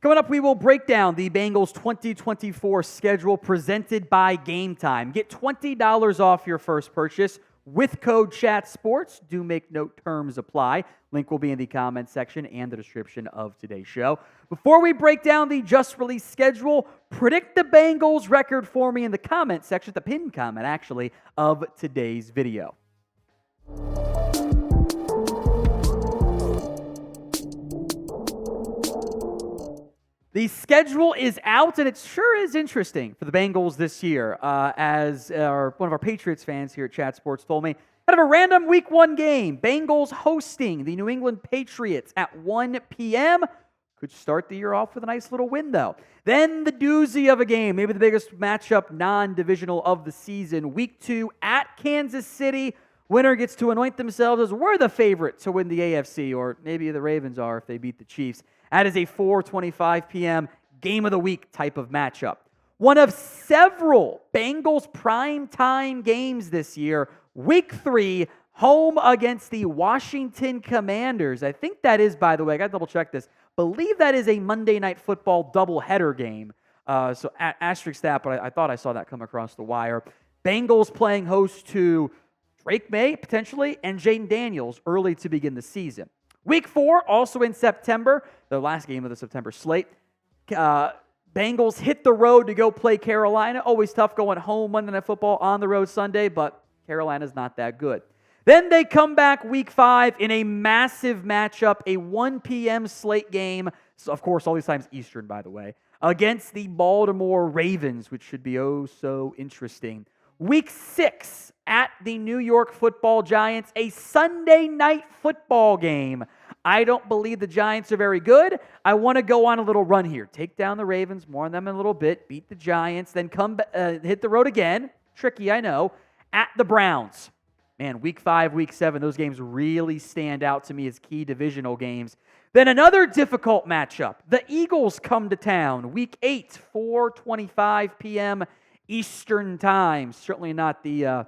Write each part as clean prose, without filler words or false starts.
Coming up, we will break down the Bengals 2024 schedule presented by Game Time. Get $20 off your first purchase with code CHATSPORTS. Do make note terms apply. Link will be in the comments section and the description of today's show. Before we break down the just released schedule, predict the Bengals record for me in the comment section, the pinned comment actually, of today's video. The schedule is out, and it sure is interesting for the Bengals this year. As one of our Patriots fans here at Chat Sports told me, kind of a random Week 1 game. Bengals hosting the New England Patriots at 1 p.m. Could start the year off with a nice little win, though. Then the doozy of a game, maybe the biggest matchup non-divisional of the season. Week 2 at Kansas City. Winner gets to anoint themselves as we're the favorite to win the AFC, or maybe the Ravens are if they beat the Chiefs. That is a 4:25 p.m. game of the week type of matchup. One of several Bengals primetime games this year, Week 3, home against the Washington Commanders. I think that is, by the way, I got to double check this, believe that is a Monday Night Football doubleheader game. So asterisk that, but I thought I saw that come across the wire. Bengals playing host to Drake May, potentially, and Jaden Daniels early to begin the season. Week 4, also in September, the last game of the September slate. Bengals hit the road to go play Carolina. Always tough going home Monday Night Football, on the road Sunday, but Carolina's not that good. Then they come back Week 5 in a massive matchup, a 1 p.m. slate game. So of course, all these times Eastern, by the way, against the Baltimore Ravens, which should be oh so interesting. Week 6 at the New York Football Giants, a Sunday night football game. I don't believe the Giants are very good. I want to go on a little run here. Take down the Ravens, more on them in a little bit, beat the Giants, then come hit the road again. Tricky, I know. At the Browns. Man, Week 5, Week 7, those games really stand out to me as key divisional games. Then another difficult matchup. The Eagles come to town. Week 8, 4:25 p.m. Eastern Time. Certainly not the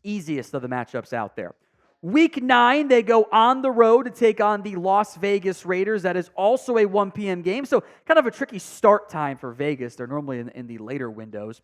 easiest of the matchups out there. Week 9, they go on the road to take on the Las Vegas Raiders. That is also a 1 p.m. game, so kind of a tricky start time for Vegas. They're normally in the later windows.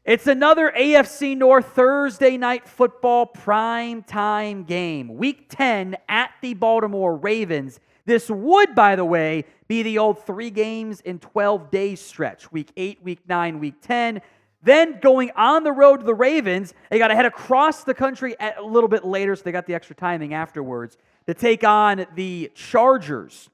It's another AFC North Thursday night football prime time game. Week 10 at the Baltimore Ravens. This would, by the way, be the old 3 games in 12 days stretch. Week 8, Week 9, Week 10. Then going on the road to the Ravens, they got to head across the country a little bit later, so they got the extra timing afterwards to take on the Chargers.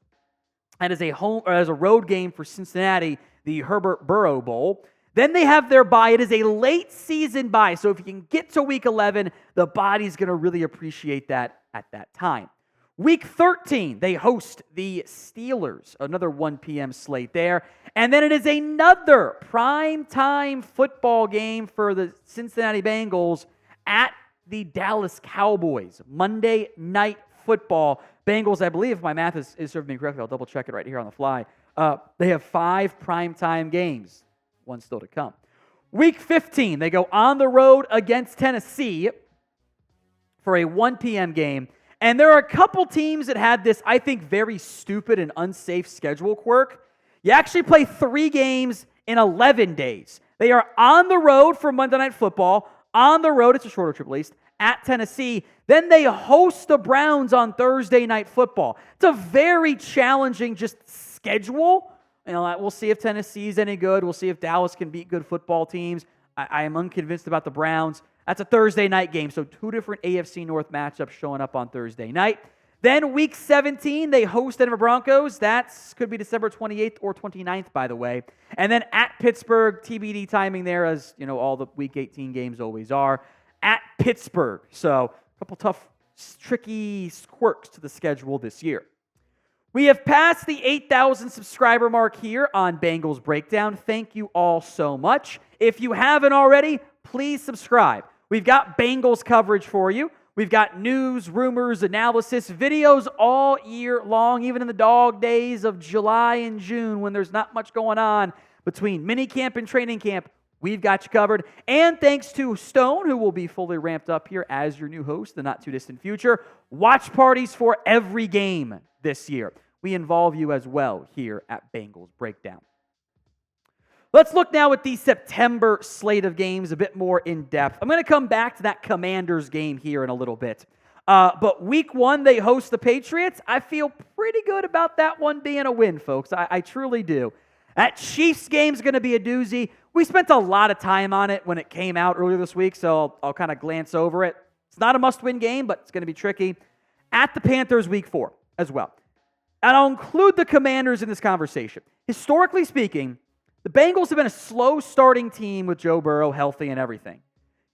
And as a road game for Cincinnati, the Herbert Burrow Bowl. Then they have their bye. It is a late season bye, so if you can get to Week 11, the body's going to really appreciate that at that time. Week 13, they host the Steelers, another 1 p.m. slate there. And then it is another primetime football game for the Cincinnati Bengals at the Dallas Cowboys. Monday Night Football. Bengals, I believe, if my math is serving me correctly, I'll double check it right here on the fly. They have 5 primetime games. One still to come. Week 15, they go on the road against Tennessee for a 1 p.m. game. And there are a couple teams that had this, I think, very stupid and unsafe schedule quirk. You actually play 3 games in 11 days. They are on the road for Monday Night Football, on the road, it's a shorter trip at least, at Tennessee. Then they host the Browns on Thursday Night Football. It's a very challenging just schedule. You know, we'll see if Tennessee's any good. We'll see if Dallas can beat good football teams. I am unconvinced about the Browns. That's a Thursday night game, so 2 different AFC North matchups showing up on Thursday night. Then Week 17, they host Denver Broncos. That could be December 28th or 29th, by the way. And then at Pittsburgh, TBD timing there, as you know, all the Week 18 games always are, at Pittsburgh. So a couple tough, tricky quirks to the schedule this year. We have passed the 8,000 subscriber mark here on Bengals Breakdown. Thank you all so much. If you haven't already, please subscribe. We've got Bengals coverage for you. We've got news, rumors, analysis, videos all year long, even in the dog days of July and June when there's not much going on between minicamp and training camp. We've got you covered. And thanks to Stone, who will be fully ramped up here as your new host in the not-too-distant future, watch parties for every game this year. we involve you as well here at Bengals Breakdown. Let's look now at the September slate of games a bit more in depth. I'm going to come back to that Commanders game here in a little bit. But week 1, they host the Patriots. I feel pretty good about that one being a win, folks. I truly do. That Chiefs game's going to be a doozy. We spent a lot of time on it when it came out earlier this week, so I'll kind of glance over it. It's not a must-win game, but it's going to be tricky. At the Panthers week 4 as well. And I'll include the Commanders in this conversation. Historically speaking, the Bengals have been a slow starting team with Joe Burrow healthy and everything.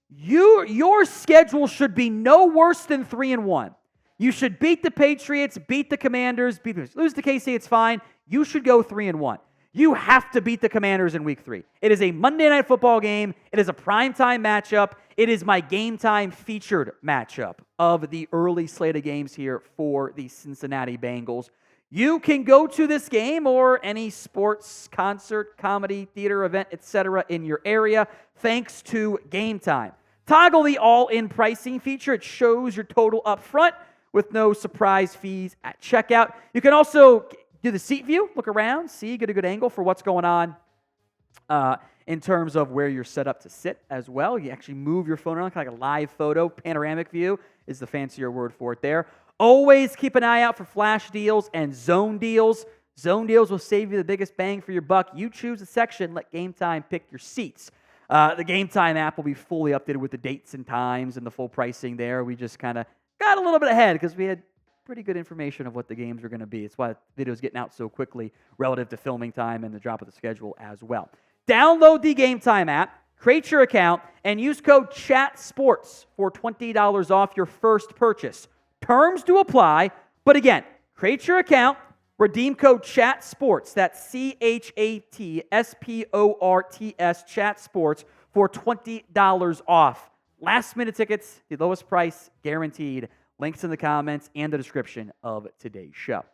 Your schedule should be no worse than 3-1. You should beat the Patriots, beat the Commanders, lose to KC, it's fine. You should go 3-1. You have to beat the Commanders in week 3. It is a Monday Night Football game. It is a primetime matchup. It is my game time featured matchup of the early slate of games here for the Cincinnati Bengals. You can go to this game or any sports, concert, comedy, theater, event, etc. in your area thanks to Game Time. Toggle the all-in pricing feature. It shows your total up front with no surprise fees at checkout. You can also do the seat view, look around, get a good angle for what's going on in terms of where you're set up to sit as well. You actually move your phone around, kind of like a live photo. Panoramic view is the fancier word for it there. Always keep an eye out for flash deals and zone deals. Zone deals will save you the biggest bang for your buck. You choose a section, let Game Time pick your seats. The Game Time app will be fully updated with the dates and times and the full pricing there. We just kind of got a little bit ahead because we had pretty good information of what the games were going to be. It's why the video's getting out so quickly relative to filming time and the drop of the schedule as well. Download the Game Time app, create your account, and use code CHATSPORTS for $20 off your first purchase. Terms do apply, but again, create your account, redeem code CHATSPORTS, that's CHATSPORTS, CHATSPORTS, for $20 off. Last minute tickets, the lowest price guaranteed. Links in the comments and the description of today's show.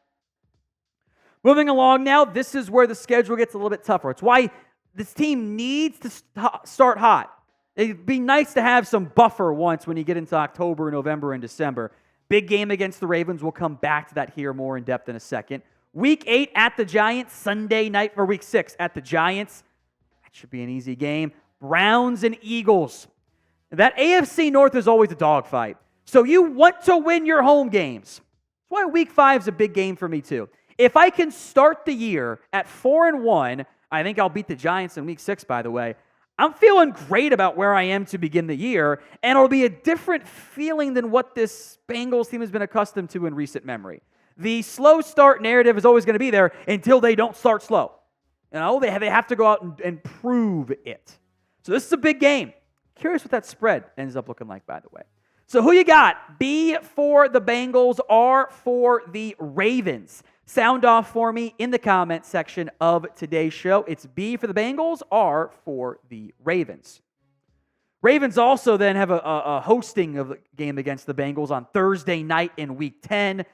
Moving along now, this is where the schedule gets a little bit tougher. It's why this team needs to start hot. It'd be nice to have some buffer once when you get into October, November, and December. Big game against the Ravens. We'll come back to that here more in depth in a second. Week 8 at the Giants, Sunday night, or Week 6 at the Giants. That should be an easy game. Browns and Eagles. That AFC North is always a dogfight. So you want to win your home games. That's why Week 5 is a big game for me too. If I can start the year at 4-1, I think I'll beat the Giants in Week 6, by the way. I'm feeling great about where I am to begin the year, and it'll be a different feeling than what this Bengals team has been accustomed to in recent memory. The slow start narrative is always going to be there until they don't start slow. You know, they have to go out and prove it. So this is a big game. Curious what that spread ends up looking like, by the way. So who you got? B for the Bengals, R for the Ravens. Sound off for me in the comment section of today's show. It's B for the Bengals, R for the Ravens. Ravens also then have a hosting of the game against the Bengals on Thursday night in Week 10.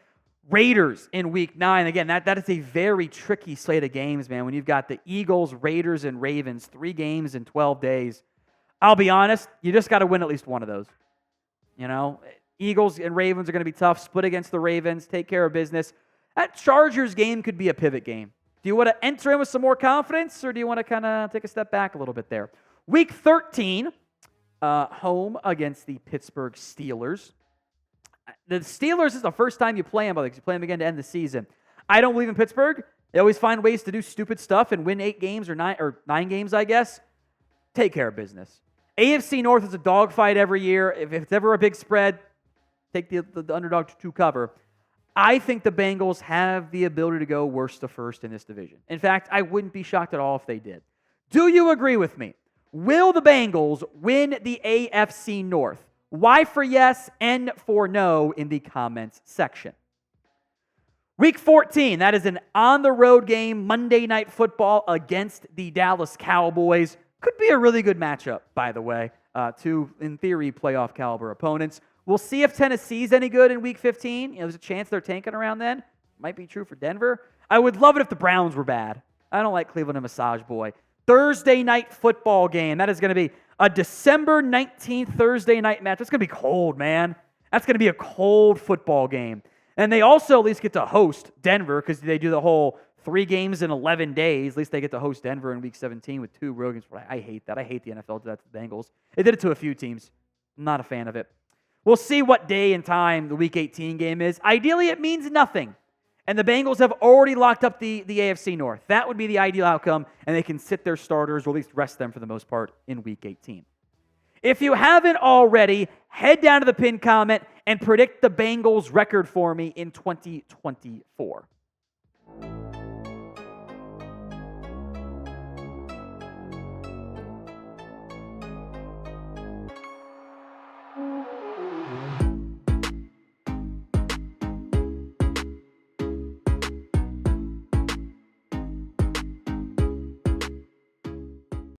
Raiders in Week 9. Again, that is a very tricky slate of games, man. When you've got the Eagles, Raiders, and Ravens, 3 games in 12 days. I'll be honest, you just got to win at least one of those. You know, Eagles and Ravens are going to be tough. Split against the Ravens. Take care of business. That Chargers game could be a pivot game. Do you want to enter in with some more confidence, or do you want to kind of take a step back a little bit there? Week 13, home against the Pittsburgh Steelers. The Steelers is the first time you play them, because you play them again to end the season. I don't believe in Pittsburgh. They always find ways to do stupid stuff and win 8 games or 9 games, I guess. Take care of business. AFC North is a dogfight every year. If it's ever a big spread, take the underdog to cover. I think the Bengals have the ability to go worst to first in this division. In fact, I wouldn't be shocked at all if they did. Do you agree with me? Will the Bengals win the AFC North? Y for yes, N for no in the comments section. Week 14, that is an on-the-road game, Monday Night Football against the Dallas Cowboys. Could be a really good matchup, by the way. 2, in theory, playoff caliber opponents. We'll see if Tennessee's any good in Week 15. You know, there's a chance they're tanking around then. Might be true for Denver. I would love it if the Browns were bad. I don't like Cleveland a massage boy. Thursday night football game. That is going to be a December 19th Thursday night match. That's going to be cold, man. That's going to be a cold football game. And they also at least get to host Denver because they do the whole 3 games in 11 days. At least they get to host Denver in Week 17 with 2 road games. I hate that. I hate the NFL did that to the Bengals. They did it to a few teams. I'm not a fan of it. We'll see what day and time the Week 18 game is. Ideally, it means nothing. And the Bengals have already locked up the AFC North. That would be the ideal outcome, and they can sit their starters, or at least rest them for the most part, in Week 18. If you haven't already, head down to the pinned comment and predict the Bengals record for me in 2024.